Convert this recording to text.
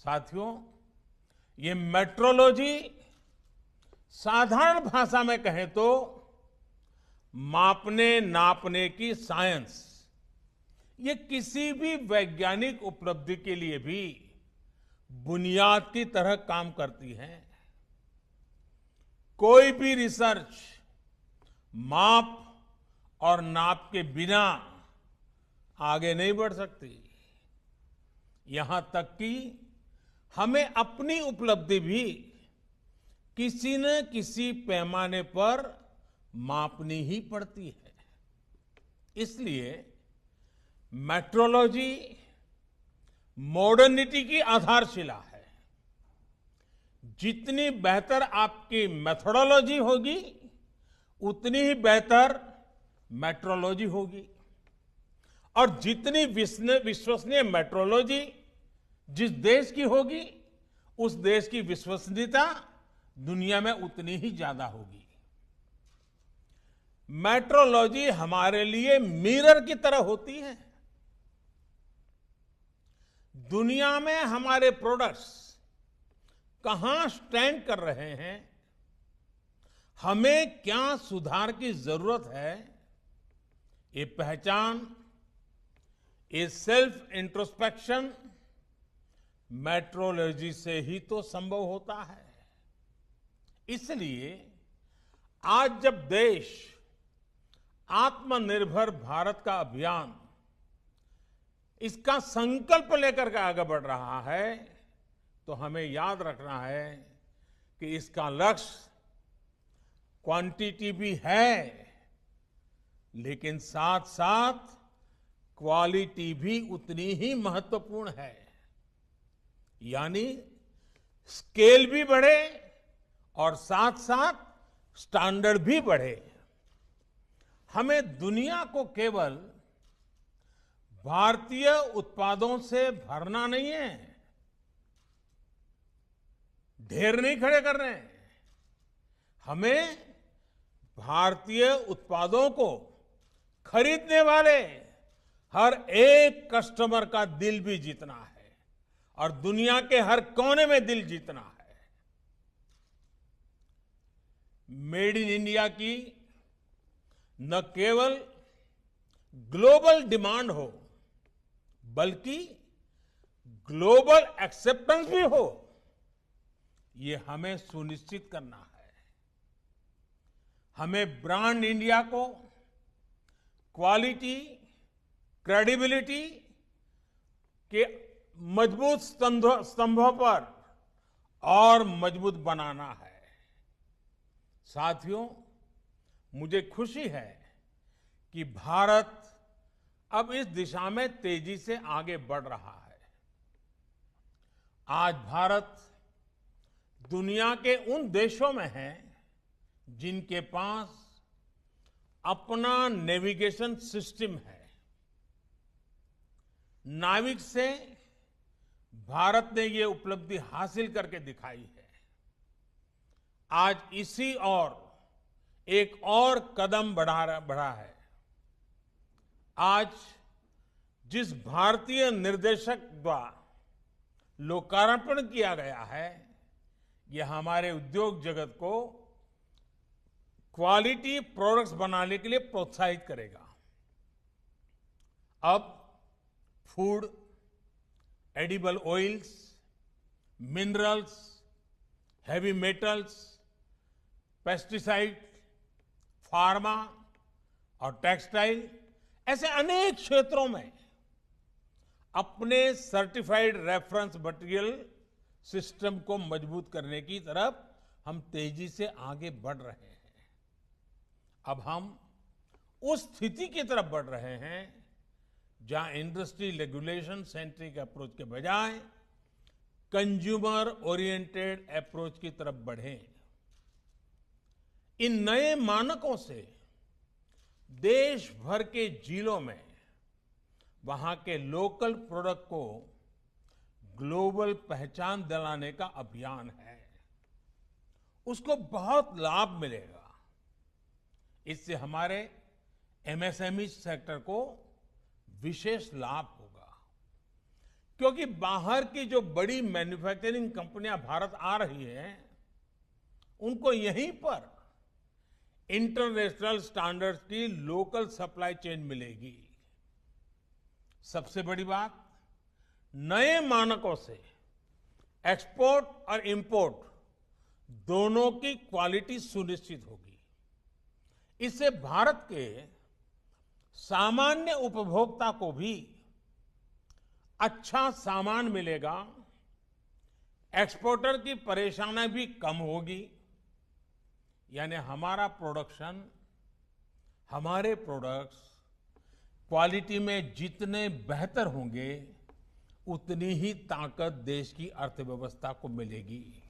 साथियों, ये मेट्रोलॉजी साधारण भाषा में कहें तो मापने नापने की साइंस। ये किसी भी वैज्ञानिक उपलब्धि के लिए भी बुनियाद की तरह काम करती है। कोई भी रिसर्च माप और नाप के बिना आगे नहीं बढ़ सकती। यहां तक कि हमें अपनी उपलब्धि भी किसी न किसी पैमाने पर मापनी ही पड़ती है। इसलिए मेट्रोलॉजी मॉडर्निटी की आधारशिला है। जितनी बेहतर आपकी मेथोडोलॉजी होगी, उतनी ही बेहतर मेट्रोलॉजी होगी। और जितनी विश्वसनीय मेट्रोलॉजी जिस देश की होगी, उस देश की विश्वसनीयता दुनिया में उतनी ही ज्यादा होगी। मेट्रोलॉजी हमारे लिए मिरर की तरह होती है। दुनिया में हमारे प्रोडक्ट्स कहां स्टैंड कर रहे हैं, हमें क्या सुधार की जरूरत है, ये पहचान, ये सेल्फ इंट्रोस्पेक्शन मेट्रोलॉजी से ही तो संभव होता है। इसलिए आज जब देश आत्मनिर्भर भारत का अभियान, इसका संकल्प लेकर के आगे बढ़ रहा है, तो हमें याद रखना है कि इसका लक्ष्य क्वांटिटी भी है, लेकिन साथ साथ क्वालिटी भी उतनी ही महत्वपूर्ण है। यानी स्केल भी बढ़े और साथ साथ स्टैंडर्ड भी बढ़े। हमें दुनिया को केवल भारतीय उत्पादों से भरना नहीं है, ढेर नहीं खड़े कर रहे हैं। हमें भारतीय उत्पादों को खरीदने वाले हर एक कस्टमर का दिल भी जीतना है और दुनिया के हर कोने में दिल जीतना है। मेड इन इंडिया की न केवल ग्लोबल डिमांड हो, बल्कि ग्लोबल एक्सेप्टेंस भी हो, ये हमें सुनिश्चित करना है। हमें ब्रांड इंडिया को क्वालिटी, क्रेडिबिलिटी के मजबूत स्तंभों पर और मजबूत बनाना है। साथियों, मुझे खुशी है कि भारत अब इस दिशा में तेजी से आगे बढ़ रहा है। आज भारत दुनिया के उन देशों में है जिनके पास अपना नेविगेशन सिस्टम है। नाविक से भारत ने ये उपलब्धि हासिल करके दिखाई है। आज इसी और एक और कदम बढ़ा है। आज जिस भारतीय निर्देशक द्वारा लोकार्पण किया गया है, यह हमारे उद्योग जगत को क्वालिटी प्रोडक्ट्स बनाने के लिए प्रोत्साहित करेगा। अब food, edible oils, minerals, heavy metals, pesticide, pharma और टेक्सटाइल, ऐसे अनेक क्षेत्रों में अपने सर्टिफाइड रेफरेंस मटेरियल सिस्टम को मजबूत करने की तरफ हम तेजी से आगे बढ़ रहे हैं। अब हम उस स्थिति की तरफ बढ़ रहे हैं जहां इंडस्ट्री रेगुलेशन सेंट्रिक अप्रोच के बजाय कंज्यूमर ओरिएंटेड अप्रोच की तरफ बढ़े। इन नए मानकों से देश भर के जिलों में वहां के लोकल प्रोडक्ट को ग्लोबल पहचान दिलाने का अभियान है। उसको बहुत लाभ मिलेगा। इससे हमारे एमएसएमई सेक्टर को विशेष लाभ होगा, क्योंकि बाहर की जो बड़ी मैन्युफैक्चरिंग कंपनियां भारत आ रही हैं, उनको यहीं पर इंटरनेशनल स्टैंडर्ड्स की लोकल सप्लाई चेन मिलेगी। सबसे बड़ी बात, नए मानकों से एक्सपोर्ट और इंपोर्ट दोनों की क्वालिटी सुनिश्चित होगी। इससे भारत के सामान्य उपभोक्ता को भी अच्छा सामान मिलेगा, एक्सपोर्टर की परेशानी भी कम होगी। यानी हमारा प्रोडक्शन, हमारे प्रोडक्ट्स क्वालिटी में जितने बेहतर होंगे, उतनी ही ताकत देश की अर्थव्यवस्था को मिलेगी।